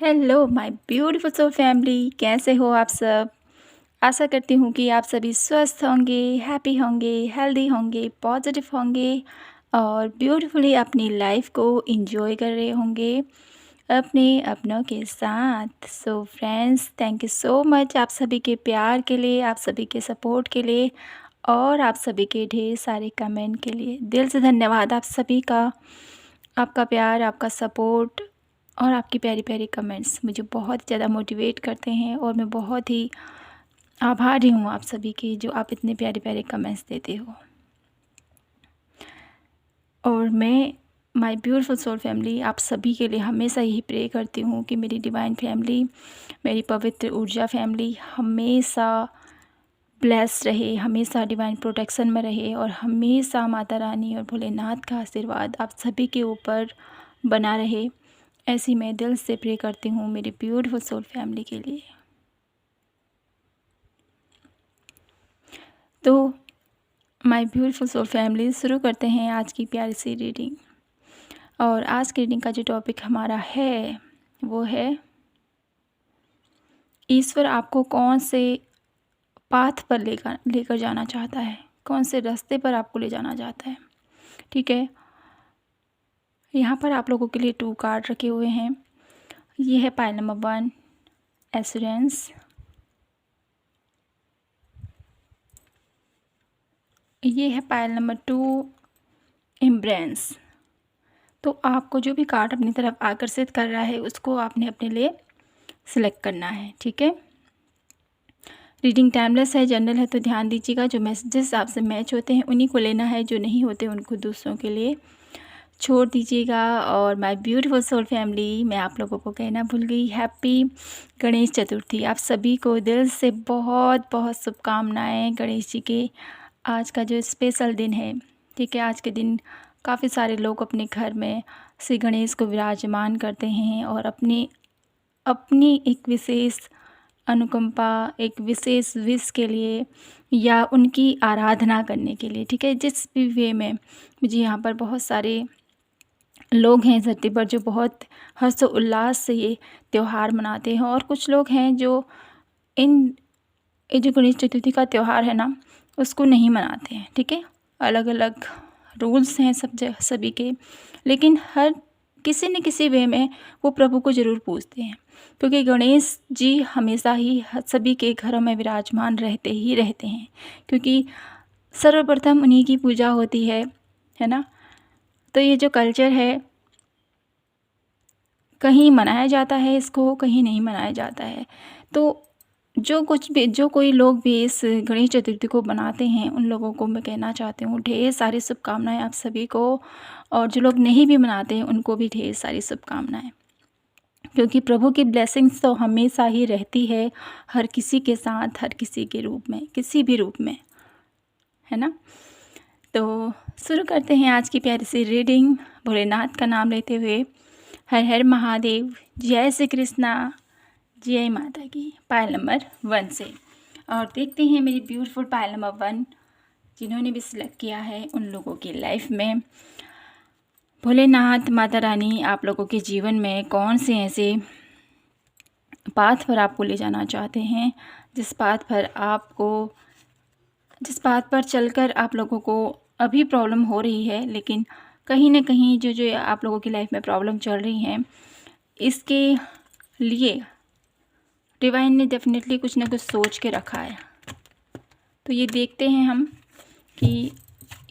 Hello my beautiful soul family, कैसे हो आप सब। आशा करती हूँ कि आप सभी स्वस्थ होंगे, हैप्पी होंगे, हेल्दी होंगे, पॉजिटिव होंगे और ब्यूटीफुली अपनी लाइफ को एंजॉय कर रहे होंगे अपने अपनों के साथ। So friends, thank you so much आप सभी के प्यार के लिए, आप सभी के सपोर्ट के लिए और आप सभी के ढेर सारे कमेंट के लिए। दिल से धन्यवाद आप सभी का। आपका प्यार, आपका सपोर्ट और आपकी प्यारी प्यारी कमेंट्स मुझे बहुत ज़्यादा मोटिवेट करते हैं और मैं बहुत ही आभारी हूँ आप सभी की, जो आप इतने प्यारे प्यारे कमेंट्स देते हो। और मैं माय ब्यूटीफुल सोल फैमिली आप सभी के लिए हमेशा यही प्रे करती हूँ कि मेरी डिवाइन फैमिली, मेरी पवित्र ऊर्जा फैमिली हमेशा ब्लेस्ड रहे, हमेशा डिवाइन प्रोटेक्शन में रहे और हमेशा माता रानी और भोलेनाथ का आशीर्वाद आप सभी के ऊपर बना रहे। ऐसी मैं दिल से प्रे करती हूँ मेरी ब्यूटीफुल सोल फैमिली के लिए। तो माय ब्यूटीफुल सोल फैमिली, शुरू करते हैं आज की प्यारी सी रीडिंग। और आज की रीडिंग का जो टॉपिक हमारा है वो है, ईश्वर आपको कौन से पाथ पर लेकर जाना चाहता है, कौन से रास्ते पर आपको ले जाना चाहता है। ठीक है, यहाँ पर आप लोगों के लिए 2 कार्ड रखे हुए हैं। ये है पाइल नंबर 1 एश्योरेंस, ये है पाइल नंबर 2 एम्ब्रेंस। तो आपको जो भी कार्ड अपनी तरफ आकर्षित कर रहा है उसको आपने अपने लिए सिलेक्ट करना है। ठीक है, रीडिंग टाइमलेस है, जनरल है, तो ध्यान दीजिएगा जो मैसेजेस आपसे मैच होते हैं उन्हीं को लेना है, जो नहीं होते उनको दूसरों के लिए छोड़ दीजिएगा। और माय ब्यूटीफुल सोल फैमिली, मैं आप लोगों को कहना भूल गई, हैप्पी गणेश चतुर्थी। आप सभी को दिल से बहुत बहुत शुभकामनाएं गणेश जी के आज का जो स्पेशल दिन है। ठीक है, आज के दिन काफ़ी सारे लोग अपने घर में श्री गणेश को विराजमान करते हैं और अपनी अपनी एक विशेष अनुकंपा, एक विशेष विश के लिए या उनकी आराधना करने के लिए। ठीक है, जिस भी वे में मुझे यहाँ पर बहुत सारे लोग हैं धरती पर जो बहुत हर्षोल्लास से ये त्यौहार मनाते हैं और कुछ लोग हैं जो ये जो गणेश चतुर्थी का त्यौहार है ना उसको नहीं मनाते हैं। ठीक है, अलग अलग रूल्स हैं सभी के, लेकिन हर किसी न किसी वे में वो प्रभु को ज़रूर पूजते हैं, क्योंकि गणेश जी हमेशा ही सभी के घरों में विराजमान रहते ही रहते हैं, क्योंकि सर्वप्रथम उन्हीं की पूजा होती है ना। तो ये जो कल्चर है, कहीं मनाया जाता है इसको, कहीं नहीं मनाया जाता है। तो जो कोई लोग भी इस गणेश चतुर्थी को बनाते हैं उन लोगों को मैं कहना चाहती हूँ ढेर सारी शुभकामनाएं आप सभी को, और जो लोग नहीं भी मनाते हैं उनको भी ढेर सारी शुभकामनाएं, क्योंकि प्रभु की ब्लेसिंग्स तो हमेशा ही रहती है हर किसी के साथ, हर किसी के रूप में, किसी भी रूप में, है ना। तो शुरू करते हैं आज की प्यारी सी रीडिंग भोलेनाथ का नाम लेते हुए। हर हर महादेव, जय श्री कृष्णा, जय माता की। पायल नंबर 1 से, और देखते हैं मेरी ब्यूटीफुल पायल नंबर 1 जिन्होंने भी सिलेक्ट किया है उन लोगों की लाइफ में भोलेनाथ माता रानी आप लोगों के जीवन में कौन से ऐसे पाथ पर आपको ले जाना चाहते हैं, जिस पाथ पर चलकर आप लोगों को अभी प्रॉब्लम हो रही है, लेकिन कहीं ना कहीं जो आप लोगों की लाइफ में प्रॉब्लम चल रही हैं इसके लिए डिवाइन ने डेफिनेटली कुछ ना कुछ सोच के रखा है। तो ये देखते हैं हम कि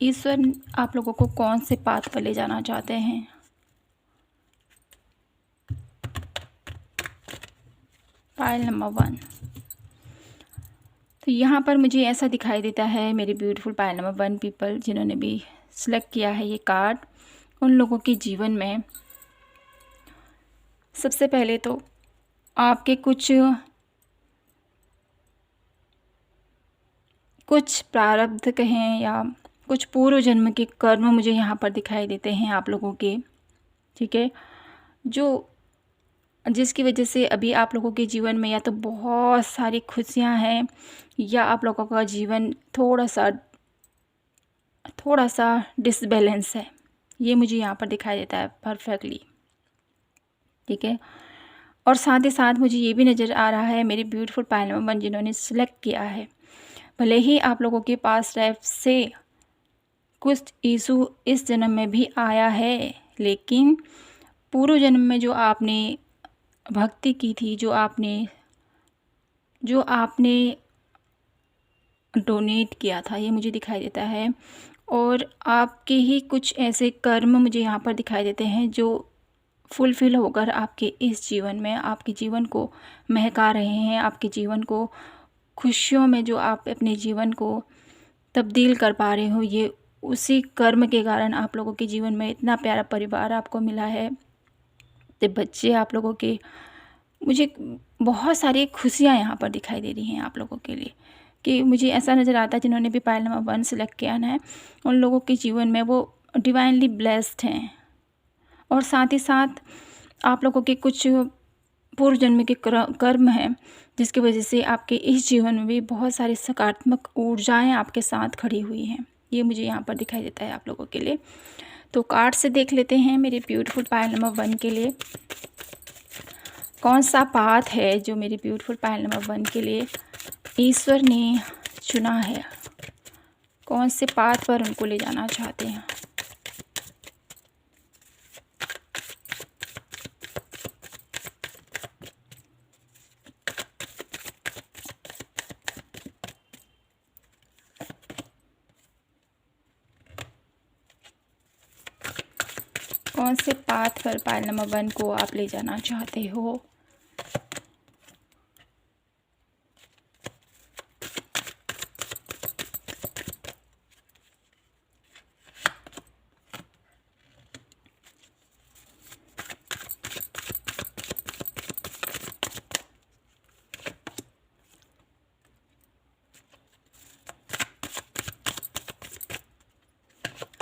ईश्वर आप लोगों को कौन से पाथ पर ले जाना चाहते हैं। पायल नंबर 1, तो यहाँ पर मुझे ऐसा दिखाई देता है मेरी ब्यूटीफुल पायल नंबर 1 पीपल जिन्होंने भी सिलेक्ट किया है ये कार्ड, उन लोगों के जीवन में सबसे पहले तो आपके कुछ प्रारब्ध कहें या कुछ पूर्व जन्म के कर्म मुझे यहाँ पर दिखाई देते हैं आप लोगों के। ठीक है, जिसकी वजह से अभी आप लोगों के जीवन में या तो बहुत सारी खुशियाँ हैं या आप लोगों का जीवन थोड़ा सा डिसबैलेंस है, ये मुझे यहाँ पर दिखाई देता है परफेक्टली। ठीक है, और साथ ही साथ मुझे ये भी नज़र आ रहा है मेरी ब्यूटीफुल पायल नंबर 1 जिन्होंने सिलेक्ट किया है, भले ही आप लोगों के पास लाइफ से कुछ इशू इस जन्म में भी आया है, लेकिन पूर्व जन्म में जो आपने भक्ति की थी, जो आपने डोनेट किया था, ये मुझे दिखाई देता है। और आपके ही कुछ ऐसे कर्म मुझे यहाँ पर दिखाई देते हैं जो फुलफ़िल होकर आपके इस जीवन में आपके जीवन को महका रहे हैं, आपके जीवन को खुशियों में जो आप अपने जीवन को तब्दील कर पा रहे हो, ये उसी कर्म के कारण आप लोगों के जीवन में इतना प्यारा परिवार आपको मिला है, तो बच्चे आप लोगों के, मुझे बहुत सारी खुशियाँ यहाँ पर दिखाई दे रही हैं आप लोगों के लिए, कि मुझे ऐसा नज़र आता है जिन्होंने भी पायल नंबर 1 सेलेक्ट किया है उन लोगों के जीवन में वो डिवाइनली ब्लेस्ड हैं। और साथ ही साथ आप लोगों के कुछ पूर्व जन्म के कर्म हैं जिसकी वजह से आपके इस जीवन में भी बहुत सारी सकारात्मक ऊर्जाएं आपके साथ खड़ी हुई हैं, ये मुझे यहाँ पर दिखाई देता है आप लोगों के लिए। तो कार्ड से देख लेते हैं मेरे ब्यूटीफुल पायल नंबर 1 के लिए कौन सा पाथ है जो मेरी ब्यूटीफुल पायल नंबर 1 के लिए ईश्वर ने चुना है, कौन से पाथ पर उनको ले जाना चाहते हैं। कौन से पाथ पर पायल नंबर 1 को आप ले जाना चाहते हो।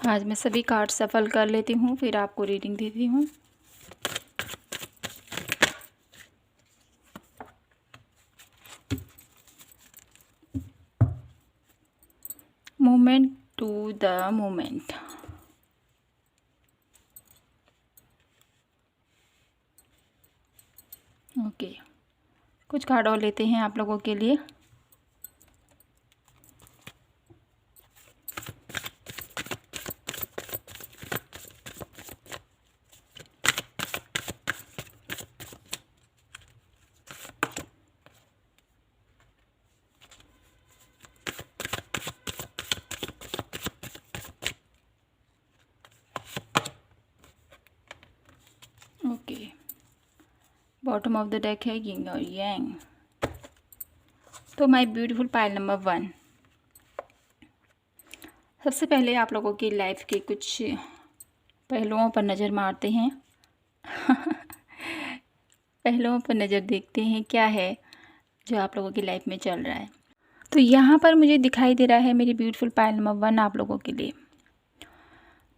आज मैं सभी कार्ड सफल कर लेती हूँ, फिर आपको रीडिंग देती हूँ। Moment to the moment. Okay, कुछ कार्ड और लेते हैं आप लोगों के लिए। Okay, bottom of the deck है यिंग और यांग। तो माय ब्यूटीफुल पायल नंबर 1, सबसे पहले आप लोगों की लाइफ के कुछ पहलुओं पर नज़र मारते हैं पहलुओं पर नज़र देखते हैं क्या है जो आप लोगों की लाइफ में चल रहा है। तो यहाँ पर मुझे दिखाई दे रहा है मेरी ब्यूटीफुल पायल नंबर 1 आप लोगों के लिए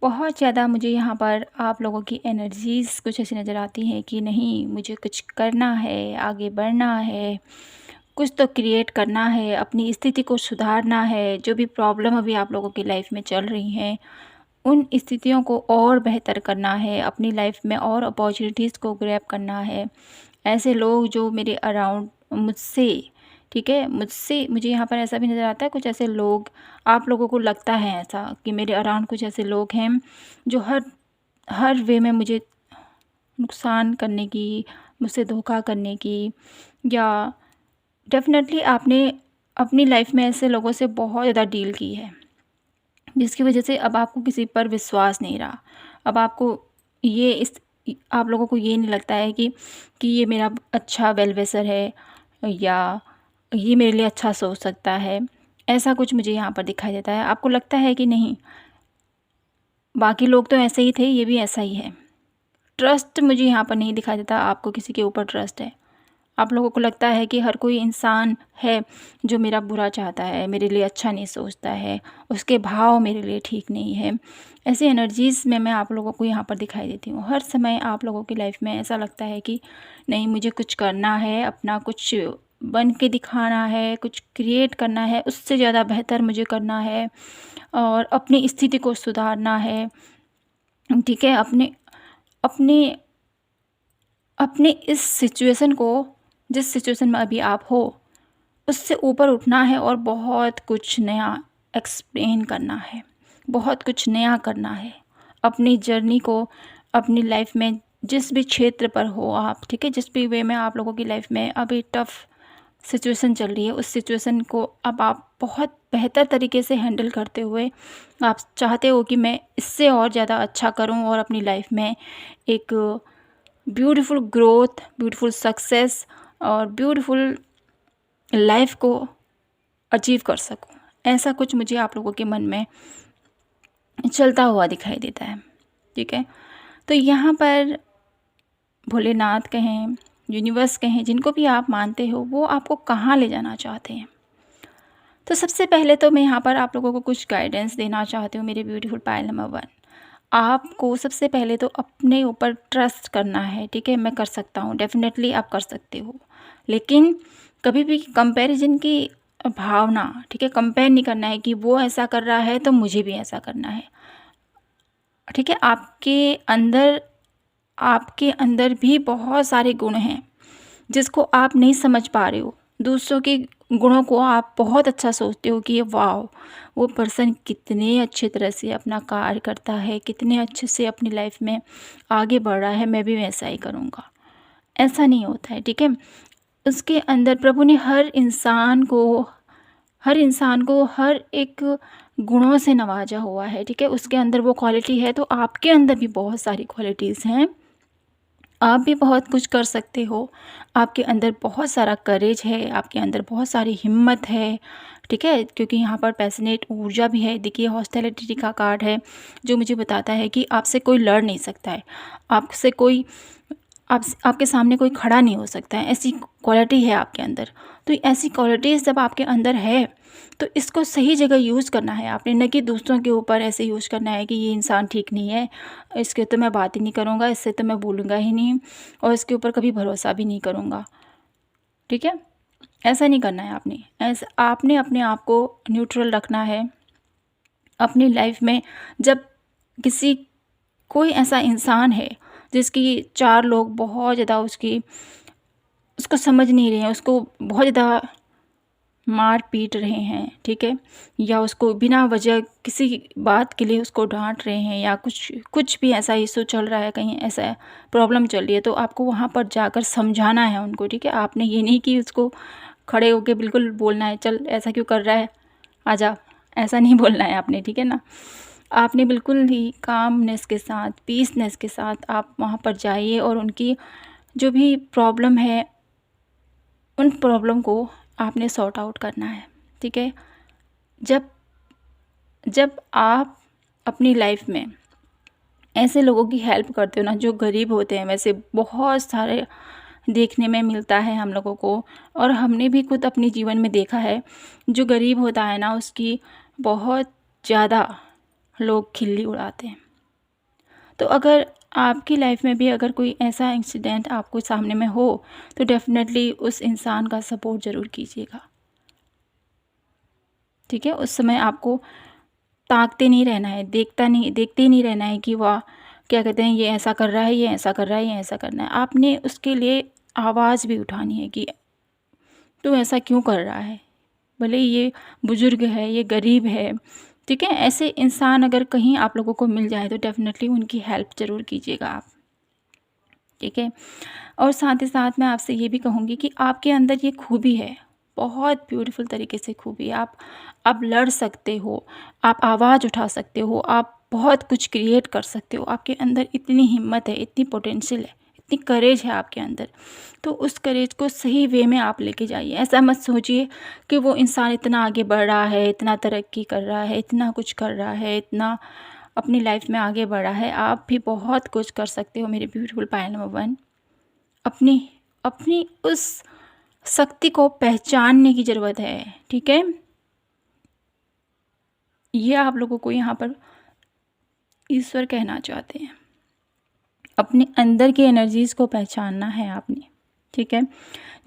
बहुत ज़्यादा मुझे यहाँ पर आप लोगों की एनर्जीज़ कुछ ऐसी नज़र आती हैं कि नहीं, मुझे कुछ करना है, आगे बढ़ना है, कुछ तो क्रिएट करना है, अपनी स्थिति को सुधारना है। जो भी प्रॉब्लम अभी आप लोगों की लाइफ में चल रही हैं उन स्थितियों को और बेहतर करना है, अपनी लाइफ में और अपॉर्चुनिटीज़ को ग्रैब करना है। ऐसे लोग जो मेरे अराउंड मुझसे, ठीक है, मुझे यहाँ पर ऐसा भी नज़र आता है कुछ ऐसे लोग आप लोगों को लगता है ऐसा कि मेरे अराउंड कुछ ऐसे लोग हैं जो हर वे में मुझे नुकसान करने की, मुझसे धोखा करने की, या डेफिनेटली आपने अपनी लाइफ में ऐसे लोगों से बहुत ज़्यादा डील की है जिसकी वजह से अब आपको किसी पर विश्वास नहीं रहा। अब आपको आप लोगों को ये नहीं लगता है कि ये मेरा अच्छा वेल विशर है या ये मेरे लिए अच्छा सोच सकता है। ऐसा कुछ मुझे यहाँ पर दिखाई देता है। आपको लगता है कि नहीं, बाकी लोग तो ऐसे ही थे, ये भी ऐसा ही है। ट्रस्ट मुझे यहाँ पर नहीं दिखाई देता आपको किसी के ऊपर ट्रस्ट है। आप लोगों को लगता है कि हर कोई इंसान है जो मेरा बुरा चाहता है, मेरे लिए अच्छा नहीं सोचता है, उसके भाव मेरे लिए ठीक नहीं है। ऐसी एनर्जीज़ में मैं आप लोगों को यहाँ पर दिखाई देती हूँ। हर समय आप लोगों की लाइफ में ऐसा लगता है कि नहीं, मुझे कुछ करना है, अपना कुछ बन के दिखाना है, कुछ क्रिएट करना है, उससे ज़्यादा बेहतर मुझे करना है और अपनी स्थिति को सुधारना है, ठीक है, अपने अपने इस सिचुएशन को, जिस सिचुएशन में अभी आप हो, उससे ऊपर उठना है और बहुत कुछ नया एक्सप्लेन करना है, बहुत कुछ नया करना है अपनी जर्नी को, अपनी लाइफ में जिस भी क्षेत्र पर हो आप, ठीक है, जिस भी वे में आप लोगों की लाइफ में अभी टफ सिचुएशन चल रही है, उस सिचुएशन को अब आप बहुत बेहतर तरीके से हैंडल करते हुए आप चाहते हो कि मैं इससे और ज़्यादा अच्छा करूं और अपनी लाइफ में एक ब्यूटीफुल ग्रोथ, ब्यूटीफुल सक्सेस और ब्यूटीफुल लाइफ को अचीव कर सकूं। ऐसा कुछ मुझे आप लोगों के मन में चलता हुआ दिखाई देता है, ठीक है। तो यहाँ पर भोलेनाथ कहें, यूनिवर्स कहें, जिनको भी आप मानते हो, वो आपको कहाँ ले जाना चाहते हैं। तो सबसे पहले तो मैं यहाँ पर आप लोगों को कुछ गाइडेंस देना चाहती हूँ मेरे ब्यूटीफुल पायल नंबर 1। आपको सबसे पहले तो अपने ऊपर ट्रस्ट करना है, ठीक है। मैं कर सकता हूँ, डेफिनेटली आप कर सकते हो, लेकिन कभी भी कंपैरिजन की भावना, ठीक है, कंपेयर नहीं करना है कि वो ऐसा कर रहा है तो मुझे भी ऐसा करना है, ठीक है। आपके अंदर भी बहुत सारे गुण हैं जिसको आप नहीं समझ पा रहे हो। दूसरों के गुणों को आप बहुत अच्छा सोचते हो कि वाह, वो पर्सन कितने अच्छे तरह से अपना कार्य करता है, कितने अच्छे से अपनी लाइफ में आगे बढ़ रहा है, मैं भी वैसा ही करूँगा। ऐसा नहीं होता है, ठीक है। उसके अंदर प्रभु ने हर इंसान को हर एक गुणों से नवाजा हुआ है, ठीक है। उसके अंदर वो क्वालिटी है, तो आपके अंदर भी बहुत सारी क्वालिटीज़ हैं। आप भी बहुत कुछ कर सकते हो, आपके अंदर बहुत सारा करेज है, आपके अंदर बहुत सारी हिम्मत है, ठीक है। क्योंकि यहाँ पर पैशनेट ऊर्जा भी है। देखिए, हॉस्टिलिटी का कार्ड है जो मुझे बताता है कि आपसे कोई लड़ नहीं सकता है, आपसे कोई आपके सामने कोई खड़ा नहीं हो सकता है, ऐसी क्वालिटी है आपके अंदर। तो ऐसी क्वालिटीज़ जब आपके अंदर है तो इसको सही जगह यूज़ करना है आपने, न कि दूसरों के ऊपर ऐसे यूज़ करना है कि ये इंसान ठीक नहीं है, इसके तो मैं बात ही नहीं करूँगा, इससे तो मैं बोलूँगा ही नहीं और इसके ऊपर कभी भरोसा भी नहीं करूँगा, ठीक है। ऐसा नहीं करना है आपने। ऐसा आपने अपने आप को न्यूट्रल रखना है अपनी लाइफ में। जब कोई ऐसा इंसान है जिसकी 4 लोग बहुत ज़्यादा उसको समझ नहीं रहे हैं, उसको बहुत ज़्यादा मार पीट रहे हैं, ठीक है, या उसको बिना वजह किसी बात के लिए उसको डांट रहे हैं, या कुछ भी ऐसा इशू चल रहा है, कहीं ऐसा प्रॉब्लम चल रही है, तो आपको वहाँ पर जाकर समझाना है उनको, ठीक है। आपने ये नहीं कि उसको खड़े होकर बिल्कुल बोलना है, चल ऐसा क्यों कर रहा है, आजा, ऐसा नहीं बोलना है आपने, ठीक है ना। आपने बिल्कुल ही कामनेस के साथ, पीसनेस के साथ आप वहाँ पर जाइए और उनकी जो भी प्रॉब्लम है, उन प्रॉब्लम को आपने सॉर्ट आउट करना है, ठीक है। जब जब आप अपनी लाइफ में ऐसे लोगों की हेल्प करते हो ना, जो गरीब होते हैं, वैसे बहुत सारे देखने में मिलता है हम लोगों को, और हमने भी खुद अपने जीवन में देखा है, जो गरीब होता है ना, उसकी बहुत ज़्यादा लोग खिल्ली उड़ाते हैं। तो अगर आपकी लाइफ में भी अगर कोई ऐसा इंसिडेंट आपको सामने में हो, तो डेफिनेटली उस इंसान का सपोर्ट ज़रूर कीजिएगा, ठीक है। उस समय आपको ताकते नहीं रहना है, देखते ही नहीं रहना है कि वाह, क्या कहते हैं, ये ऐसा कर रहा है, ये ऐसा कर रहा है, ये ऐसा करना है। आपने उसके लिए आवाज़ भी उठानी है कि तू ऐसा क्यों कर रहा है, भले ही ये बुज़ुर्ग है, ये गरीब है, ठीक है। ऐसे इंसान अगर कहीं आप लोगों को मिल जाए तो डेफ़िनेटली उनकी हेल्प ज़रूर कीजिएगा आप, ठीक है। और साथ ही साथ मैं आपसे ये भी कहूँगी कि आपके अंदर ये खूबी है, बहुत ब्यूटीफुल तरीके से खूबी है। आप लड़ सकते हो, आप आवाज़ उठा सकते हो, आप बहुत कुछ क्रिएट कर सकते हो। आपके अंदर इतनी हिम्मत है, इतनी पोटेंशियल है, इतनी करेज है आपके अंदर। तो उस करेज को सही वे में आप लेके जाइए। ऐसा मत सोचिए कि वो इंसान इतना आगे बढ़ रहा है, इतना तरक्की कर रहा है, इतना कुछ कर रहा है, इतना अपनी लाइफ में आगे बढ़ा है। आप भी बहुत कुछ कर सकते हो मेरे ब्यूटीफुल पायल नंबर 1। अपनी अपनी उस शक्ति को पहचानने की ज़रूरत है, ठीक है। ये आप लोगों को यहाँ पर ईश्वर कहना चाहते हैं। अपने अंदर की एनर्जीज़ को पहचानना है आपने, ठीक है।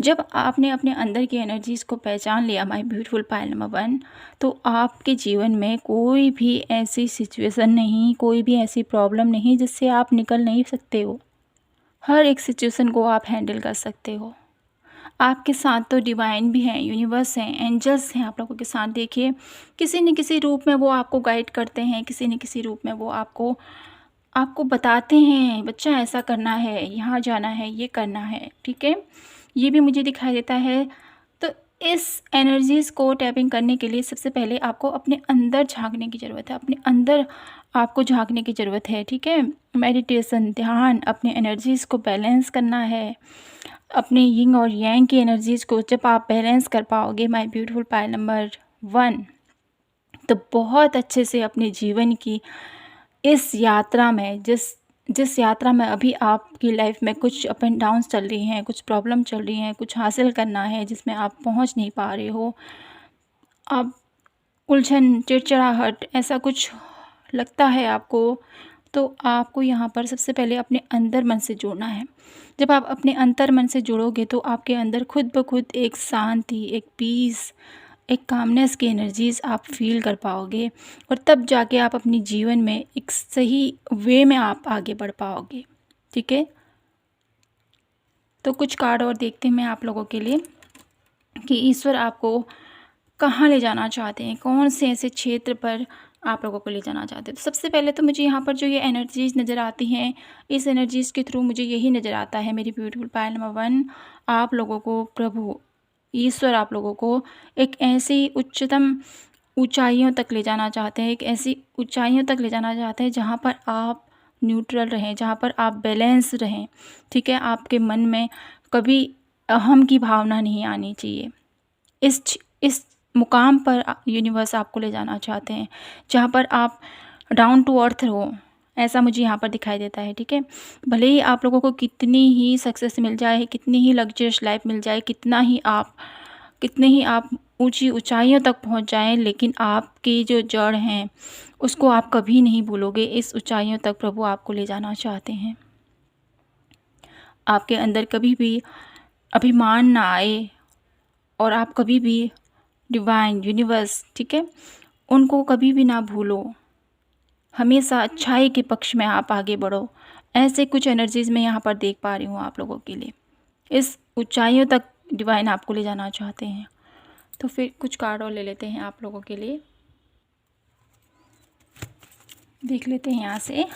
जब आपने अपने अंदर की एनर्जीज़ को पहचान लिया माय ब्यूटीफुल पायल नंबर 1, तो आपके जीवन में कोई भी ऐसी सिचुएशन नहीं, कोई भी ऐसी प्रॉब्लम नहीं जिससे आप निकल नहीं सकते हो। हर एक सिचुएशन को आप हैंडल कर सकते हो। आपके साथ तो डिवाइन भी हैं, यूनिवर्स हैं, एंजल्स हैं आप लोगों के साथ। देखिए, किसी न किसी रूप में वो आपको गाइड करते हैं, किसी न किसी रूप में वो आपको आपको बताते हैं, बच्चा ऐसा करना है, यहाँ जाना है, ये करना है, ठीक है? ये भी मुझे दिखाई देता है। तो इस एनर्जीज़ को टैपिंग करने के लिए सबसे पहले आपको अपने अंदर झाँकने की ज़रूरत है, अपने अंदर आपको झाँकने की ज़रूरत है, ठीक है? मेडिटेशन, ध्यान, अपने एनर्जीज़ को बैलेंस करना है। अपने यिंग और यांग की एनर्जीज़ को जब आप बैलेंस कर पाओगे माय ब्यूटीफुल पायल नंबर 1, तो बहुत अच्छे से अपने जीवन की इस यात्रा में जिस जिस यात्रा में अभी आपकी लाइफ में कुछ अप एंड डाउन्स चल रही हैं, कुछ प्रॉब्लम चल रही हैं, कुछ हासिल करना है जिसमें आप पहुंच नहीं पा रहे हो, आप उलझन, चिड़चिड़ाहट ऐसा कुछ लगता है आपको, तो आपको यहाँ पर सबसे पहले अपने अंदर मन से जुड़ना है। जब आप अपने अंतर मन से जुड़ोगे तो आपके अंदर खुद ब खुद एक शांति, एक पीस, एक कामनेस की एनर्जीज़ आप फील कर पाओगे, और तब जाके आप अपने जीवन में एक सही वे में आप आगे बढ़ पाओगे, ठीक है? तो कुछ कार्ड और देखते हैं मैं आप लोगों के लिए कि ईश्वर आपको कहाँ ले जाना चाहते हैं, कौन से ऐसे क्षेत्र पर आप लोगों को ले जाना चाहते हैं। तो सबसे पहले तो मुझे यहाँ पर जो ये एनर्जीज़ नज़र आती हैं, इस एनर्जीज़ के थ्रू मुझे यही नज़र आता है मेरी ब्यूटीफुल पायल नंबर 1, आप लोगों को प्रभु ईश्वर आप लोगों को एक ऐसी उच्चतम ऊंचाइयों तक ले जाना चाहते हैं, एक ऐसी ऊंचाइयों तक ले जाना चाहते हैं जहाँ पर आप न्यूट्रल रहें, जहाँ पर आप बैलेंस रहें, ठीक है? आपके मन में कभी अहम की भावना नहीं आनी चाहिए। इस मुकाम पर यूनिवर्स आपको ले जाना चाहते हैं जहाँ पर आप डाउन टू अर्थ हो, ऐसा मुझे यहाँ पर दिखाई देता है, ठीक है? भले ही आप लोगों को कितनी ही सक्सेस मिल जाए, कितनी ही लग्जरियस लाइफ मिल जाए, कितने ही आप ऊंची ऊंचाइयों तक पहुँच जाएं, लेकिन आपकी जो जड़ हैं उसको आप कभी नहीं भूलोगे। इस ऊंचाइयों तक प्रभु आपको ले जाना चाहते हैं। आपके अंदर कभी भी अभिमान ना आए, और आप कभी भी डिवाइन यूनिवर्स, ठीक है, उनको कभी भी ना भूलो। हमेशा अच्छाई के पक्ष में आप आगे बढ़ो। ऐसे कुछ एनर्जीज़ मैं यहाँ पर देख पा रही हूँ आप लोगों के लिए। इस ऊंचाइयों तक डिवाइन आपको ले जाना चाहते हैं। तो फिर कुछ कार्ड और ले लेते हैं आप लोगों के लिए, देख लेते हैं यहाँ से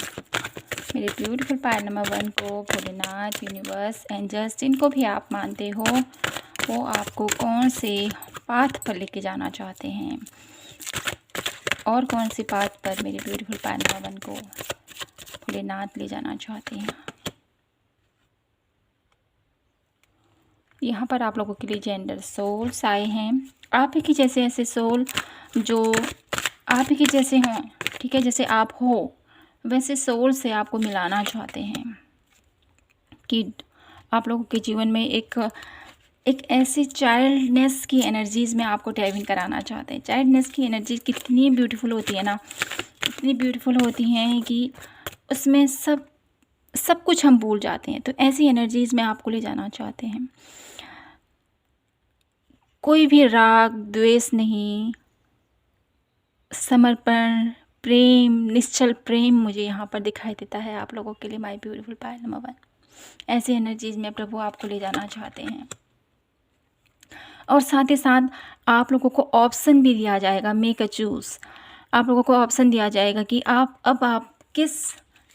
मेरे ब्यूटीफुल पायल नंबर 1 को भोलेनाथ, यूनिवर्स, एंजल्स, जिनको भी आप मानते हो, वो आपको कौन से पाथ पर लेके जाना चाहते हैं, और कौन सी पाथ पर मेरे ब्यूटीफुल पायल नंबर 1 को भोलेनाथ ले जाना चाहते हैं। यहाँ पर आप लोगों के लिए जेंडर सोल्स आए हैं, आप ही के जैसे ऐसे सोल जो आप ही के जैसे हों, ठीक है, जैसे आप हो वैसे सोल से आपको मिलाना चाहते हैं कि आप लोगों के जीवन में एक ऐसी चाइल्डनेस की एनर्जीज़ में आपको टैपिंग कराना चाहते हैं। चाइल्डनेस की एनर्जीज कितनी ब्यूटीफुल होती है ना, इतनी ब्यूटीफुल होती हैं कि उसमें सब कुछ हम भूल जाते हैं। तो ऐसी एनर्जीज़ में आपको ले जाना चाहते हैं। कोई भी राग द्वेष नहीं, समर्पण, प्रेम, निश्चल प्रेम मुझे यहाँ पर दिखाई देता है आप लोगों के लिए माय ब्यूटीफुल पायल नंबर 1। ऐसी एनर्जीज़ में प्रभु आपको ले जाना चाहते हैं, और साथ ही साथ आप लोगों को ऑप्शन भी दिया जाएगा, मेक अ चूज़। आप लोगों को ऑप्शन दिया जाएगा कि आप किस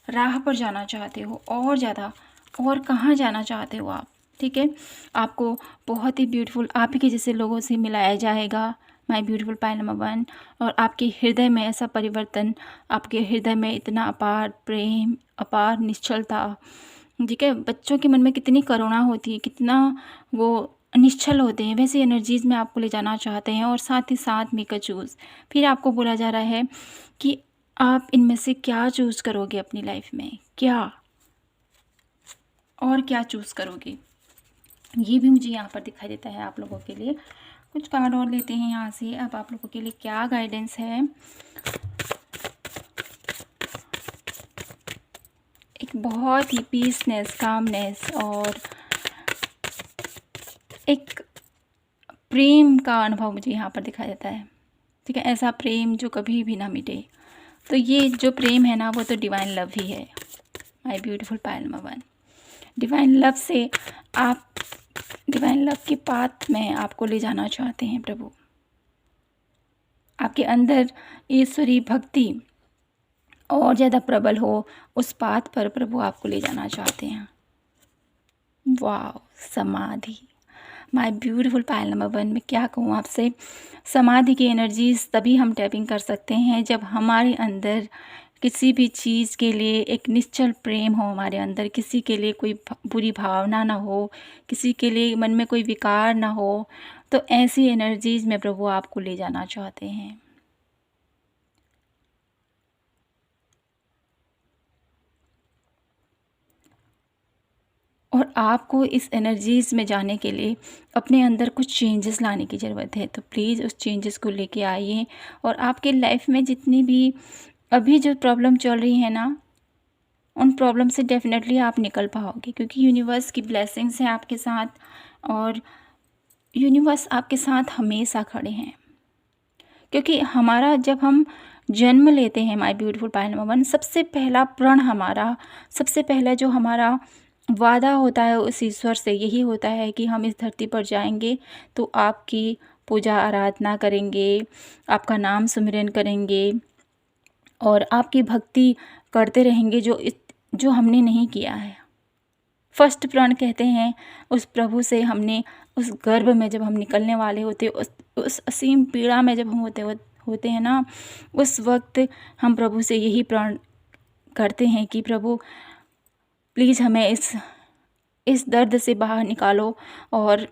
राह पर जाना चाहते हो, और ज़्यादा और कहाँ जाना चाहते हो आप, ठीक है? आपको बहुत ही ब्यूटीफुल आप ही के जैसे लोगों से मिलाया जाएगा माय ब्यूटीफुल पायल नंबर 1, और आपके हृदय में ऐसा परिवर्तन, आपके हृदय में इतना अपार प्रेम, अपार निश्चलता, ठीक है? बच्चों के मन में कितनी करुणा होती है, कितना वो निश्चल होते हैं, वैसी एनर्जीज़ में आपको ले जाना चाहते हैं। और साथ ही साथ मेक अ चूज़, फिर आपको बोला जा रहा है कि आप इनमें से क्या चूज़ करोगे अपनी लाइफ में, क्या चूज़ करोगे, ये भी मुझे यहाँ पर दिखाई देता है आप लोगों के लिए। कुछ कार्ड और लेते हैं यहाँ से, अब आप लोगों के लिए क्या गाइडेंस है। एक बहुत ही पीसनेस, कामनेस और एक प्रेम का अनुभव मुझे यहाँ पर दिखाई देता है, ठीक है? ऐसा प्रेम जो कभी भी ना मिटे। तो ये जो प्रेम है ना, वो तो डिवाइन लव ही है my beautiful Payal number 1। Divine love से आप, डिवाइन लव की पाथ में आपको ले जाना चाहते हैं प्रभु। आपके अंदर ईश्वरीय भक्ति और ज़्यादा प्रबल हो, उस पाथ पर प्रभु आपको ले जाना चाहते हैं। वाह, समाधि, माय ब्यूटीफुल पायल नंबर 1 में क्या कहूँ आपसे, समाधि की एनर्जीज तभी हम टैपिंग कर सकते हैं जब हमारे अंदर किसी भी चीज़ के लिए एक निश्चल प्रेम हो, हमारे अंदर किसी के लिए कोई बुरी भावना ना हो, किसी के लिए मन में कोई विकार ना हो। तो ऐसी एनर्जीज में प्रभु आपको ले जाना चाहते हैं। और आपको इस एनर्जीज़ में जाने के लिए अपने अंदर कुछ चेंजेस लाने की ज़रूरत है। तो प्लीज़ उस चेंजेस को लेके आइए और आपके लाइफ में जितनी भी अभी जो प्रॉब्लम चल रही है ना, उन प्रॉब्लम से डेफिनेटली आप निकल पाओगे, क्योंकि यूनिवर्स की ब्लेसिंग्स हैं आपके साथ और यूनिवर्स आपके साथ हमेशा खड़े हैं। क्योंकि हमारा जब हम जन्म लेते हैं माय ब्यूटीफुल पायल नंबर 1, सबसे पहला प्रण हमारा, सबसे पहला जो हमारा वादा होता है उस ईश्वर से यही होता है कि हम इस धरती पर जाएंगे तो आपकी पूजा आराधना करेंगे, आपका नाम सुमिरन करेंगे और आपकी भक्ति करते रहेंगे, जो हमने नहीं किया है। फर्स्ट प्रण कहते हैं उस प्रभु से हमने उस गर्भ में जब हम निकलने वाले होते, उस असीम पीड़ा में जब हम होते हैं ना, उस वक्त हम प्रभु से यही प्रण करते हैं कि प्रभु प्लीज़ हमें इस दर्द से बाहर निकालो। और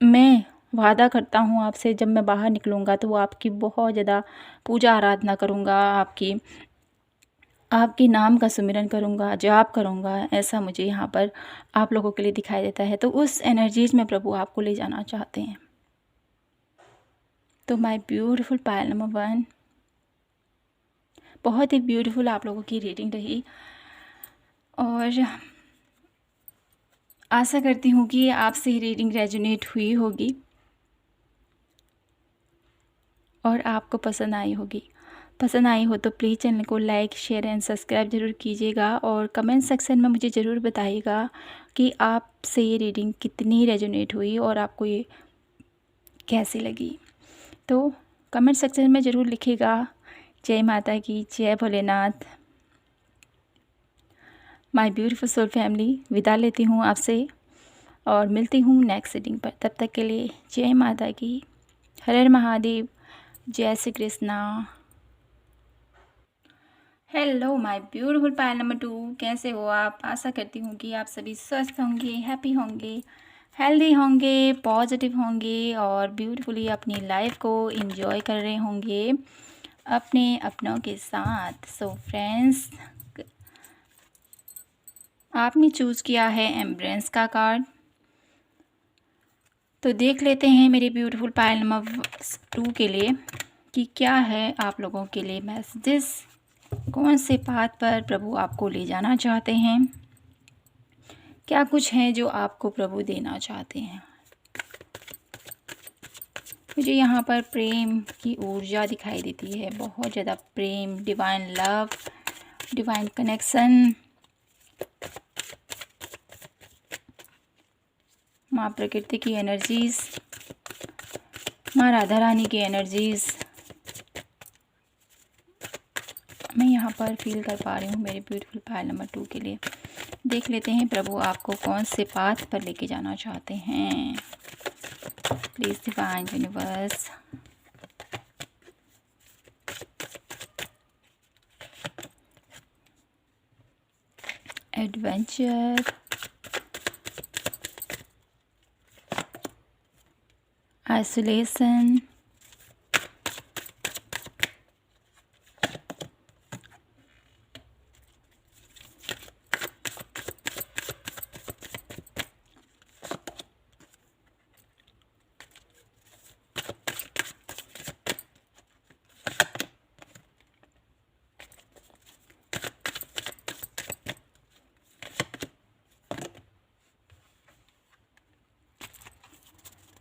मैं वादा करता हूँ आपसे, जब मैं बाहर निकलूँगा तो वो आपकी बहुत ज़्यादा पूजा आराधना करूँगा, आपके नाम का सुमिरन करूँगा, जाप करूँगा। ऐसा मुझे यहाँ पर आप लोगों के लिए दिखाई देता है। तो उस एनर्जीज़ में प्रभु आपको ले जाना चाहते हैं। तो माय ब्यूटीफुल पायल नंबर 1, बहुत ही ब्यूटीफुल आप लोगों की रीडिंग रही और आशा करती हूँ कि आपसे ही रीडिंग रेजोनेट हुई होगी और आपको पसंद आई होगी। पसंद आई हो तो प्लीज़ चैनल को लाइक, शेयर एंड सब्सक्राइब ज़रूर कीजिएगा और कमेंट सेक्शन में मुझे ज़रूर बताइएगा कि आपसे ये रीडिंग कितनी रेजोनेट हुई और आपको ये कैसी लगी। तो कमेंट सेक्शन में ज़रूर लिखिएगा। जय माता की, जय Bholenath. My beautiful soul family, विदा लेती हूँ आपसे और मिलती हूँ नेक्स्ट रीडिंग पर। तब तक के लिए जय माता की, हर हर महादेव, जय Shri Krishna. Hello my beautiful Payal number 2, कैसे हो आप? आशा करती हूँ कि आप सभी स्वस्थ होंगे, हैप्पी होंगे, हेल्दी होंगे, पॉजिटिव होंगे और ब्यूटीफुली अपनी लाइफ को एंजॉय कर रहे होंगे अपने अपनों के साथ। सो फ्रेंड्स, आपने चूज़ किया है एम्ब्रेंस का कार्ड, तो देख लेते हैं मेरे ब्यूटीफुल पायल नंबर 2 के लिए कि क्या है आप लोगों के लिए मैसेजेस, कौन से पाथ पर प्रभु आपको ले जाना चाहते हैं, क्या कुछ है जो आपको प्रभु देना चाहते हैं। मुझे यहाँ पर प्रेम की ऊर्जा दिखाई देती है, बहुत ज़्यादा प्रेम, डिवाइन लव, डिवाइन कनेक्शन, माँ प्रकृति की एनर्जीज़, माँ राधा रानी की एनर्जीज़ मैं यहाँ पर फील कर पा रही हूँ मेरे ब्यूटीफुल पायल नंबर 2 के लिए। देख लेते हैं प्रभु आपको कौन से पाथ पर लेके जाना चाहते हैं। Please divine universe, adventure, isolation,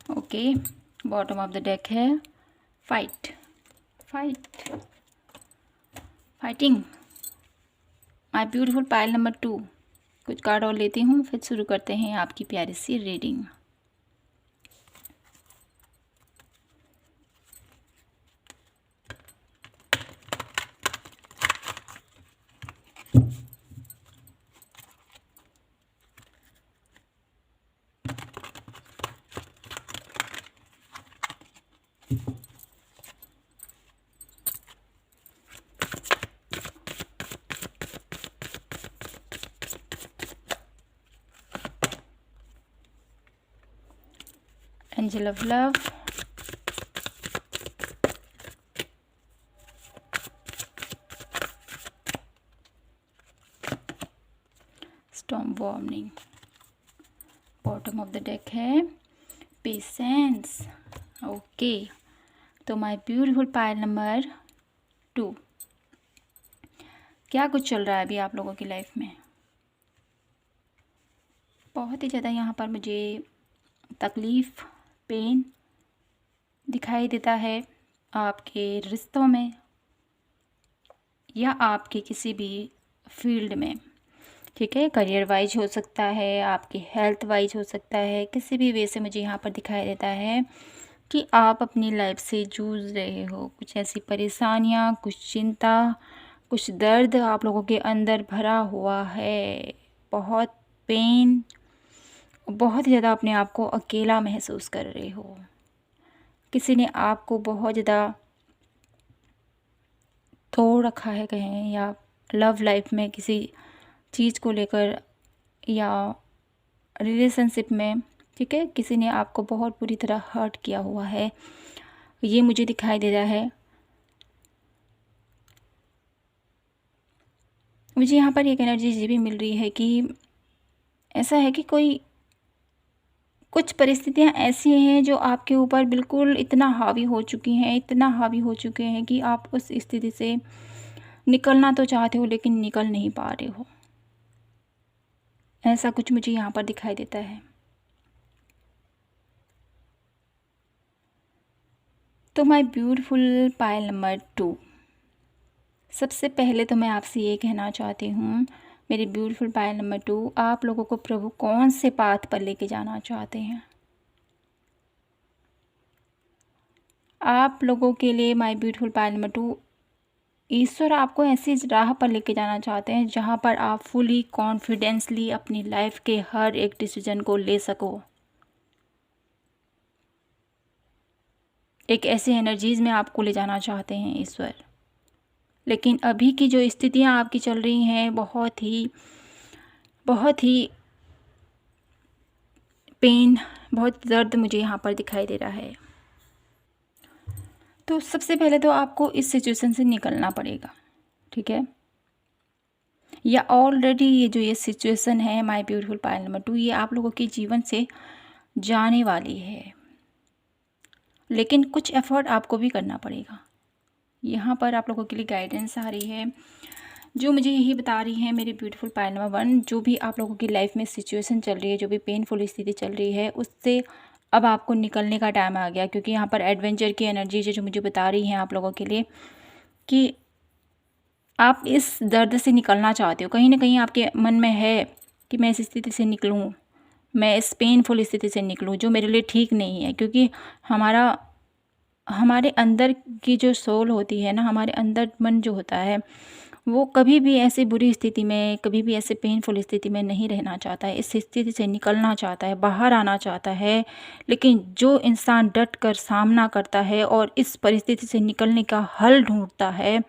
okay. Bottom of the deck है fighting. My beautiful Payal number 2, कुछ कार्ड और लेती हूँ, फिर शुरू करते हैं आपकी प्यारी सी reading. Angel of love, storm warning, bottom of the deck है पेशेंस। ओके, तो माय ब्यूटीफुल पायल नंबर 2, क्या कुछ चल रहा है अभी आप लोगों की लाइफ में? बहुत ही ज़्यादा यहाँ पर मुझे तकलीफ़, पेन दिखाई देता है आपके रिश्तों में या आपके किसी भी फील्ड में, ठीक है। करियर वाइज हो सकता है, आपकी हेल्थ वाइज हो सकता है, किसी भी वे से मुझे यहाँ पर दिखाई देता है कि आप अपनी लाइफ से जूझ रहे हो। कुछ ऐसी परेशानियाँ, कुछ चिंता, कुछ दर्द आप लोगों के अंदर भरा हुआ है। बहुत पेन, बहुत ज़्यादा अपने आप को अकेला महसूस कर रहे हो। किसी ने आपको बहुत ज़्यादा तोड़ रखा है कहें, या लव लाइफ में किसी चीज़ को लेकर या रिलेशनशिप में, ठीक है, किसी ने आपको बहुत बुरी तरह हर्ट किया हुआ है, ये मुझे दिखाई दे रहा है। मुझे यहाँ पर एक एनर्जी ये भी मिल रही है कि ऐसा है कि कोई कुछ परिस्थितियाँ ऐसी हैं जो आपके ऊपर बिल्कुल इतना हावी हो चुकी हैं, इतना हावी हो चुके हैं कि आप उस स्थिति से निकलना तो चाहते हो लेकिन निकल नहीं पा रहे हो। ऐसा कुछ मुझे यहाँ पर दिखाई देता है। तो माय ब्यूटीफुल पायल नंबर 2, सबसे पहले तो मैं आपसे ये कहना चाहती हूँ मेरी ब्यूटीफुल पायल नंबर 2, आप लोगों को प्रभु कौन से पाथ पर लेके जाना चाहते हैं? आप लोगों के लिए माय ब्यूटीफुल पायल नंबर 2, ईश्वर आपको ऐसी राह पर लेके जाना चाहते हैं जहाँ पर आप फुली कॉन्फिडेंसली अपनी लाइफ के हर एक डिसीजन को ले सको। एक ऐसे एनर्जीज़ में आपको ले जाना चाहते हैं ईश्वर। लेकिन अभी की जो स्थितियाँ आपकी चल रही हैं, बहुत ही पेन, बहुत दर्द मुझे यहाँ पर दिखाई दे रहा है। तो सबसे पहले तो आपको इस सिचुएशन से निकलना पड़ेगा, ठीक है। या ऑलरेडी ये सिचुएशन है माय ब्यूटीफुल पायल नंबर 2, ये आप लोगों के जीवन से जाने वाली है, लेकिन कुछ एफर्ट आपको भी करना पड़ेगा। यहाँ पर आप लोगों के लिए गाइडेंस आ रही है जो मुझे यही बता रही है मेरी ब्यूटीफुल पायल नंबर 1, जो भी आप लोगों की लाइफ में सिचुएशन चल रही है, जो भी पेनफुल स्थिति चल रही है, उससे अब आपको निकलने का टाइम आ गया। क्योंकि यहाँ पर एडवेंचर की एनर्जी जो मुझे बता रही हैं आप लोगों के लिए कि आप इस दर्द से निकलना चाहते हो। कहीं ना कहीं आपके मन में है कि मैं इस स्थिति से निकलूँ, मैं इस पेनफुल स्थिति से निकलूँ जो मेरे लिए ठीक नहीं है। क्योंकि हमारे अंदर की जो सोल होती है ना, हमारे अंदर मन जो होता है, वो कभी भी ऐसी बुरी स्थिति में, कभी भी ऐसे पेनफुल स्थिति में नहीं रहना चाहता है। इस स्थिति से निकलना चाहता है, बाहर आना चाहता है। लेकिन जो इंसान डट कर सामना करता है और इस परिस्थिति से निकलने का हल ढूंढता है,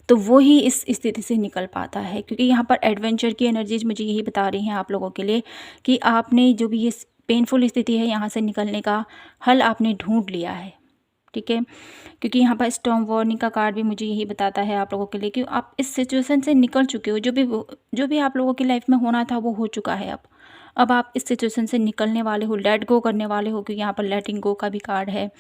तो वो ही इस स्थिति से निकल पाता है। क्योंकि यहाँ पर एडवेंचर की एनर्जीज मुझे यही बता रही हैं आप लोगों के लिए कि आपने जो भी ये पेनफुल स्थिति है, यहाँ से निकलने का हल आपने ढूंढ लिया है, ठीक है। क्योंकि यहाँ पर स्टॉर्म वार्निंग का कार्ड भी मुझे यही बताता है आप लोगों के लिए कि आप इस सिचुएशन से निकल चुके हो। जो भी आप लोगों की लाइफ में होना था वो हो चुका है। अब आप इस सिचुएशन से निकलने वाले हो, लेट गो करने वाले हो। क्योंकि यहाँ पर लेटिंग गो का भी कार्ड है।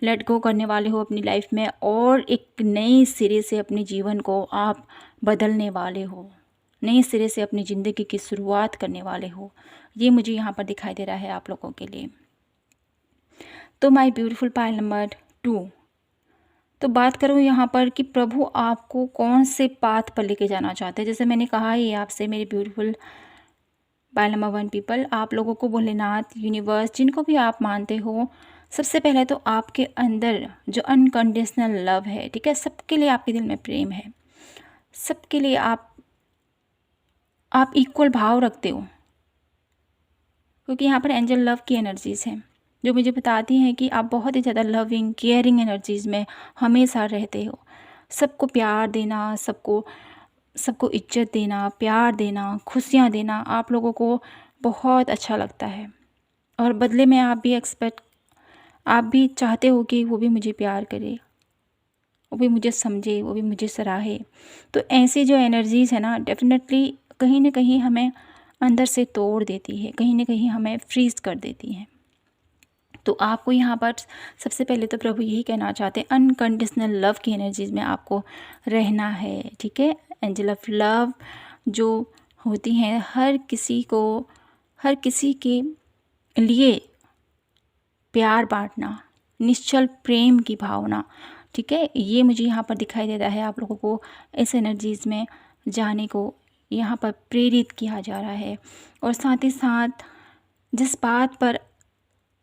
लेट गो करने वाले हो अपनी लाइफ में और एक नए सिरे से अपने जीवन को आप बदलने वाले हो, नए सिरे से अपनी ज़िंदगी की शुरुआत करने वाले हो। ये मुझे यहाँ पर दिखाई दे रहा है आप लोगों के लिए। तो माय ब्यूटीफुल पायल नंबर 2, तो बात करूँ यहाँ पर कि प्रभु आपको कौन से पाथ पर लेके जाना चाहते हैं। जैसे मैंने कहा ही आपसे मेरे ब्यूटीफुल पायल नंबर 1 पीपल, आप लोगों को भोलेनाथ, यूनिवर्स, जिनको भी आप मानते हो, सबसे पहले तो आपके अंदर जो अनकंडीशनल लव है, ठीक है, सबके लिए आपके दिल में प्रेम है, सबके लिए आप इक्वल भाव रखते हो, क्योंकि यहाँ पर एंजल लव की एनर्जीज़ हैं जो मुझे बताती हैं कि आप बहुत ही ज़्यादा लविंग केयरिंग एनर्जीज़ में हमेशा रहते हो। सबको प्यार देना, सबको इज्जत देना, प्यार देना, खुशियाँ देना आप लोगों को बहुत अच्छा लगता है, और बदले में आप भी चाहते हो कि वो भी मुझे प्यार करे, वो भी मुझे समझे, वो भी मुझे सराहे। तो ऐसी जो एनर्जीज़ है ना, डेफिनेटली कहीं ना कहीं हमें अंदर से तोड़ देती है, कहीं ना कहीं हमें फ्रीज कर देती है। तो आपको यहाँ पर सबसे पहले तो प्रभु यही कहना चाहते हैं, अनकंडीशनल लव की एनर्जीज़ में आपको रहना है, ठीक है। एंजल ऑफ लव जो होती हैं हर किसी के लिए प्यार बांटना, निश्चल प्रेम की भावना, ठीक है, ये मुझे यहाँ पर दिखाई देता है। आप लोगों को इस एनर्जीज़ में जाने को यहाँ पर प्रेरित किया जा रहा है। और साथ ही साथ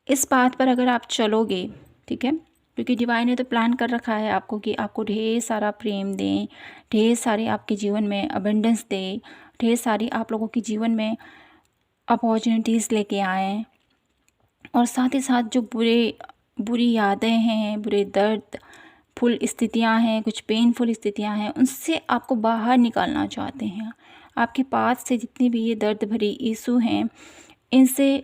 इस बात पर अगर आप चलोगे, ठीक है, क्योंकि डिवाइन ने तो प्लान कर रखा है आपको कि आपको ढेर सारा प्रेम दें, ढेर सारे आपके जीवन में अबंडेंस दे, ढेर सारी आप लोगों के जीवन में अपॉर्चुनिटीज़ लेके आएँ। और साथ ही साथ जो बुरी यादें हैं, बुरे दर्द फुल स्थितियां हैं, कुछ पेनफुल स्थितियां हैं, उनसे आपको बाहर निकालना चाहते हैं। आपके पास से जितनी भी ये दर्द भरी इशू हैं, इनसे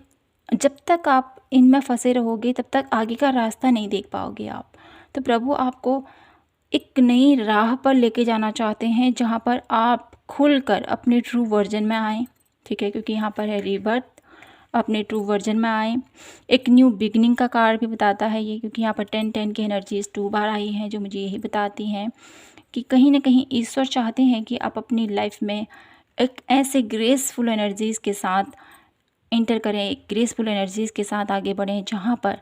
जब तक आप इनमें फंसे रहोगे तब तक आगे का रास्ता नहीं देख पाओगे आप। तो प्रभु आपको एक नई राह पर लेके जाना चाहते हैं, जहाँ पर आप खुलकर अपने ट्रू वर्जन में आएँ, ठीक है, क्योंकि यहाँ पर है रीबर्थ, अपने ट्रू वर्जन में आए। एक न्यू बिगनिंग का कार्ड भी बताता है ये, क्योंकि यहाँ पर 10 की एनर्जीज 2 बार आई हैं, जो मुझे यही बताती हैं कि कहीं ना कहीं ईश्वर चाहते हैं कि आप अपनी लाइफ में एक ऐसे ग्रेसफुल एनर्जीज़ के साथ एंटर करें, एक ग्रेसफुल एनर्जीज़ के साथ आगे बढ़ें, जहाँ पर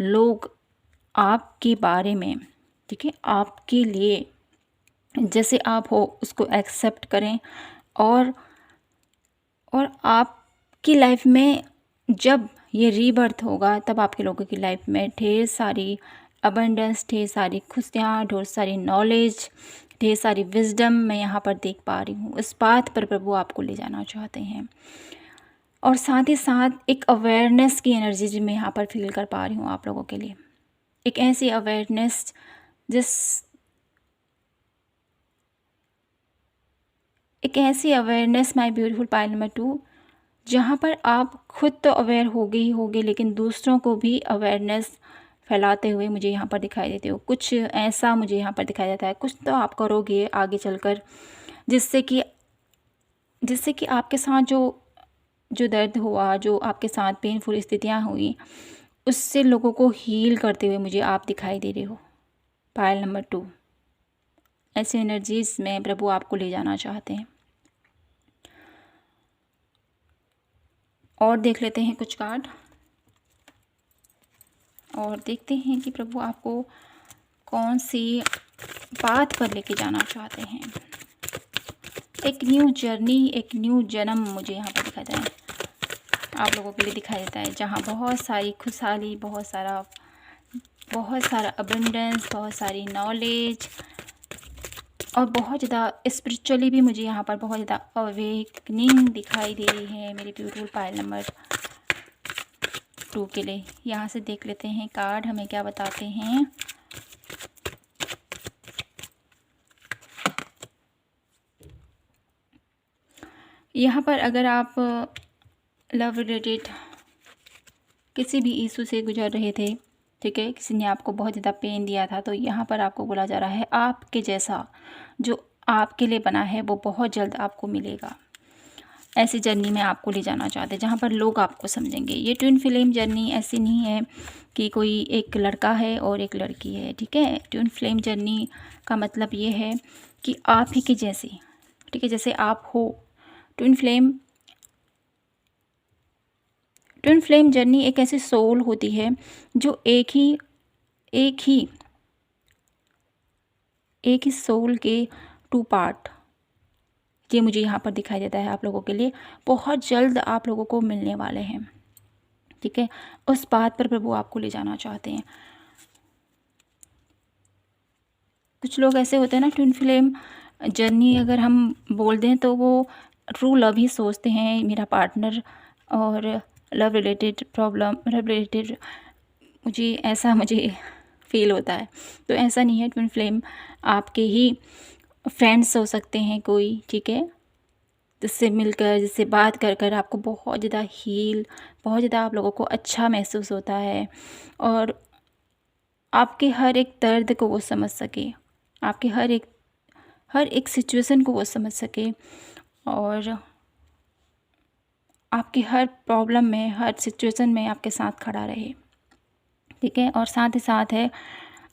लोग आपके बारे में, ठीक है, आपके लिए जैसे आप हो उसको एक्सेप्ट करें। और आपकी लाइफ में जब ये रीबर्थ होगा, तब आपके लोगों की लाइफ में ढेर सारी अबंडेंस, ढेर सारी खुशियाँ, ढेर सारी नॉलेज, ढेर सारी विजडम मैं यहाँ पर देख पा रही हूँ। इस बात पर प्रभु आपको ले जाना चाहते हैं। और साथ ही साथ एक अवेयरनेस की एनर्जी जो मैं यहाँ पर फील कर पा रही हूँ आप लोगों के लिए, एक ऐसी awareness my beautiful Payal number 2, जहाँ पर आप खुद तो अवेयर होगे ही होगे, लेकिन दूसरों को भी अवेयरनेस फैलाते हुए मुझे यहाँ पर दिखाई देते हो। कुछ ऐसा मुझे यहाँ पर दिखाई देता है, कुछ तो आप करोगे आगे चलकर, जिससे कि आपके साथ जो दर्द हुआ, जो आपके साथ पेनफुल स्थितियाँ हुई, उससे लोगों को हील करते हुए मुझे आप दिखाई दे रहे हो। पायल नंबर 2, ऐसी एनर्जीज में प्रभु आपको ले जाना चाहते हैं। और देख लेते हैं कुछ कार्ड, और देखते हैं कि प्रभु आपको कौन सी बात पर लेके जाना चाहते हैं। एक न्यू जर्नी, एक न्यू जन्म मुझे यहाँ पर दिखाई देता है, आप लोगों के लिए दिखाई देता है, जहाँ बहुत सारी खुशहाली, बहुत सारा अबंडेंस, बहुत सारी नॉलेज, और बहुत ज़्यादा स्पिरिचुअली भी मुझे यहाँ पर बहुत ज़्यादा अवेकनिंग दिखाई दे रही है मेरी ब्यूटीफुल पायल नंबर 2 के लिए। यहाँ से देख लेते हैं कार्ड हमें क्या बताते हैं। यहाँ पर अगर आप लव रिलेटेड किसी भी इशू से गुजर रहे थे, ठीक है, किसी ने आपको बहुत ज़्यादा पेन दिया था, तो यहाँ पर आपको बोला जा रहा है आपके जैसा जो आपके लिए बना है वो बहुत जल्द आपको मिलेगा। ऐसी जर्नी में आपको ले जाना चाहते हैं जहाँ पर लोग आपको समझेंगे। ये ट्विन फ्लेम जर्नी ऐसी नहीं है कि कोई एक लड़का है और एक लड़की है, ठीक है। ट्विन फ्लेम जर्नी का मतलब ये है कि आप ही के जैसे, ठीक है, जैसे आप हो। ट्विन फ्लेम जर्नी एक ऐसी सोल होती है जो एक ही एक ही सोल के 2 पार्ट, ये मुझे यहाँ पर दिखाई देता है आप लोगों के लिए। बहुत जल्द आप लोगों को मिलने वाले हैं, ठीक है। उस बात पर प्रभु आपको ले जाना चाहते हैं। कुछ लोग ऐसे होते हैं ना, ट्विन फ्लेम जर्नी अगर हम बोल दें तो वो ट्रू लव ही सोचते हैं, मेरा पार्टनर, और love related problem, love related मुझे फील होता है। तो ऐसा नहीं है, ट्विन फ्लेम आपके ही फ्रेंड्स हो सकते हैं कोई, ठीक है, जिससे मिलकर, जिससे बात कर कर आपको बहुत ज़्यादा बहुत ज़्यादा आप लोगों को अच्छा महसूस होता है, और आपके हर एक दर्द को वो समझ सके, आपके हर एक सिचुएशन को वो समझ सके, और आपकी हर प्रॉब्लम में, हर सिचुएशन में आपके साथ खड़ा रहे, ठीक है। और साथ ही साथ है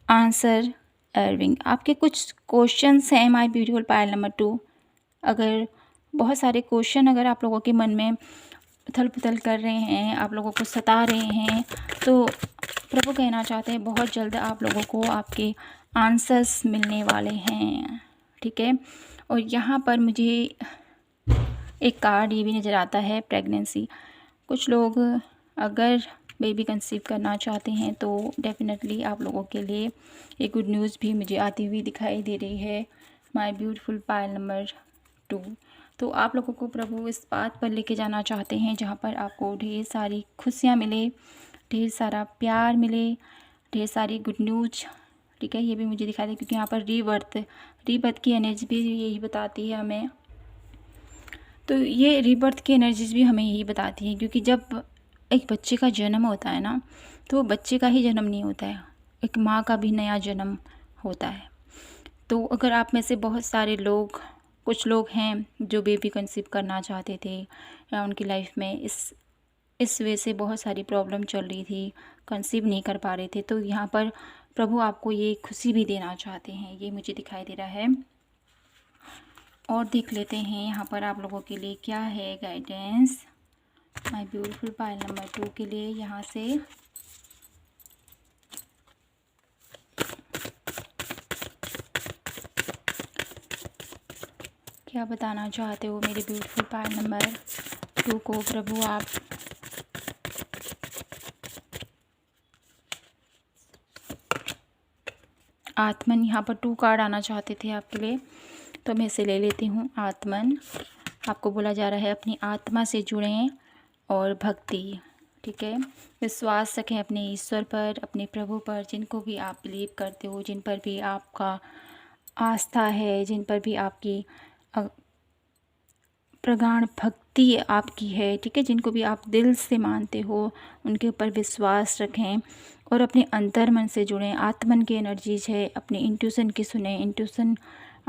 आंसर एरविंग। आपके कुछ क्वेश्चंस हैं माय ब्यूटीफुल पायल नंबर 2। अगर बहुत सारे क्वेश्चन अगर आप लोगों के मन में उथल पुथल कर रहे हैं, आप लोगों को सता रहे हैं, तो प्रभु कहना चाहते हैं बहुत जल्द आप लोगों को आपके आंसर्स मिलने वाले हैं, ठीक है। और यहाँ पर मुझे एक कार्ड ये भी नज़र आता है, प्रेगनेंसी। कुछ लोग अगर बेबी कंसीव करना चाहते हैं तो डेफिनेटली आप लोगों के लिए एक गुड न्यूज़ भी मुझे आती हुई दिखाई दे रही है, माय ब्यूटीफुल पायल नंबर 2। तो आप लोगों को प्रभु इस बात पर लेके जाना चाहते हैं जहाँ पर आपको ढेर सारी खुशियाँ मिले, ढेर सारा प्यार मिले, ढेर सारी गुड न्यूज, ठीक है। ये भी मुझे दिखाई दे, क्योंकि यहाँ पर रीबर्थ की एनर्जी भी यही बताती है हमें। तो ये रीबर्थ की एनर्जीज भी हमें यही बताती है, क्योंकि जब एक बच्चे का जन्म होता है ना, तो बच्चे का ही जन्म नहीं होता है, एक माँ का भी नया जन्म होता है। तो अगर आप में से बहुत सारे लोग, कुछ लोग हैं जो बेबी कंसीव करना चाहते थे, या उनकी लाइफ में इस वजह से बहुत सारी प्रॉब्लम चल रही थी, कंसीव नहीं कर पा रहे थे, तो यहाँ पर प्रभु आपको ये खुशी भी देना चाहते हैं, ये मुझे दिखाई दे रहा है। और देख लेते हैं यहाँ पर आप लोगों के लिए क्या है guidance my beautiful Payal number 2 के लिए। यहाँ से क्या बताना चाहते हो मेरे ब्यूटीफुल पायल नंबर 2 को प्रभु आप। आत्मन, यहाँ पर 2 कार्ड आना चाहते थे आपके लिए, तो मैं इसे ले लेती हूँ। आत्मन, आपको बोला जा रहा है अपनी आत्मा से जुड़ें और भक्ति, ठीक है। विश्वास रखें अपने ईश्वर पर, अपने प्रभु पर, जिनको भी आप बिलीव करते हो, जिन पर भी आपका आस्था है, जिन पर भी आपकी प्रगाढ़ भक्ति आपकी है, ठीक है, जिनको भी आप दिल से मानते हो, उनके ऊपर विश्वास रखें और अपने अंतर मन से जुड़ें। आत्मन की एनर्जीज है, अपनी इंट्यूशन की सुने। इंट्यूशन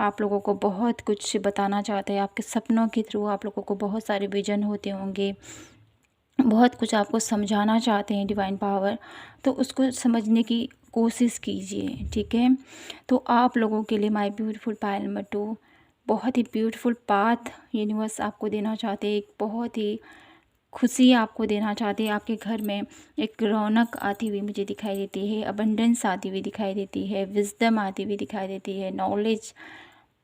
आप लोगों को बहुत कुछ बताना चाहते हैं, आपके सपनों के थ्रू आप लोगों को बहुत सारे विजन होते होंगे, बहुत कुछ आपको समझाना चाहते हैं डिवाइन पावर, तो उसको समझने की कोशिश कीजिए, ठीक है। तो आप लोगों के लिए माय ब्यूटीफुल पायल नंबर 2 बहुत ही ब्यूटीफुल पाथ यूनिवर्स आपको देना चाहते हैं, एक बहुत ही खुशी आपको देना चाहते हैं। आपके घर में एक रौनक आती हुई मुझे दिखाई देती है, अबंडेंस आती हुई दिखाई देती है, विजडम आती हुई दिखाई देती है, नॉलेज,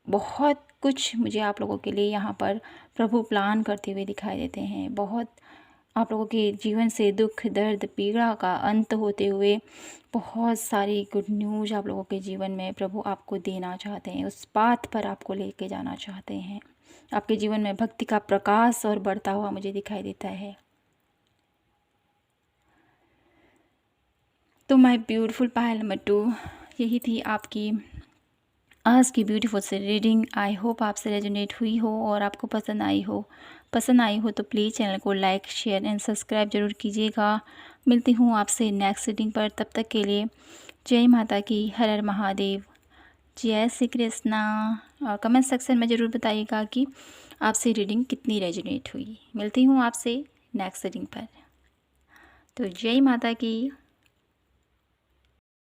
बहुत कुछ मुझे आप लोगों के लिए यहाँ पर प्रभु प्लान करते हुए दिखाई देते हैं। बहुत आप लोगों के जीवन से दुख, दर्द, पीड़ा का अंत होते हुए बहुत सारी गुड न्यूज़ आप लोगों के जीवन में प्रभु आपको देना चाहते हैं, उस बात पर आपको लेके जाना चाहते हैं। आपके जीवन में भक्ति का प्रकाश और बढ़ता हुआ मुझे दिखाई देता है। तो माय ब्यूटीफुल पायल नंबर 2 यही थी आपकी आज की ब्यूटीफुल से रीडिंग। आई होप आपसे रेजोनेट हुई हो और आपको पसंद आई हो तो प्लीज़ चैनल को लाइक, शेयर एंड सब्सक्राइब ज़रूर कीजिएगा। मिलती हूँ आपसे नेक्स्ट रीडिंग पर, तब तक के लिए जय माता की, हर हर महादेव, जय श्री कृष्णा। और कमेंट सेक्शन में ज़रूर बताइएगा कि आपसे रीडिंग कितनी रेजोनेट हुई। मिलती हूँ आपसे नेक्स्ट रीडिंग पर। तो जय माता की।